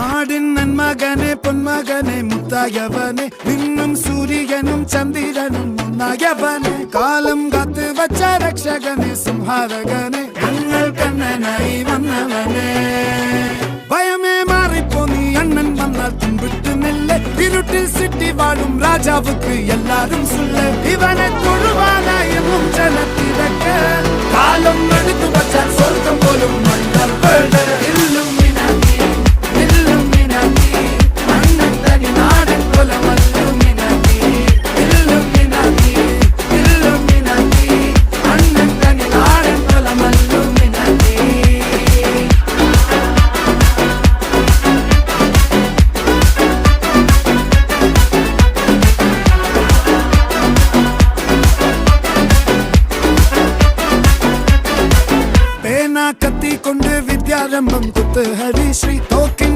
നാടിൻ നന്മകനെ പൊന്മകനെ മുത്തായവനെ നിന്നും സൂര്യനും ചന്ദ്രനും ഒന്നായവനെ കാലം കാത്ത് വച്ച രക്ഷകനെ സംഹാരകനെ ഞങ്ങൾ കണ്ണനായി വന്നവനെ ഭയമേ മാറിപ്പോ നീ അണ്ണൻ വന്നാൽ തുമ്പിട്ട് നെല്ല് ഇരുട്ടിൽ സിറ്റി വാഴും രാജാവുക്ക് എല്ലാരും സുല്ല് ഇവനെ തൊഴുവാനായും ജനത്തിരക്ക് കാലം എടുത്തു വച്ചാൽ സ്വർഗം പോലും കത്തി കൊണ്ട് വിദ്യാരംഭം കുത്ത് ഹരിശ്രീ തോക്കിൻ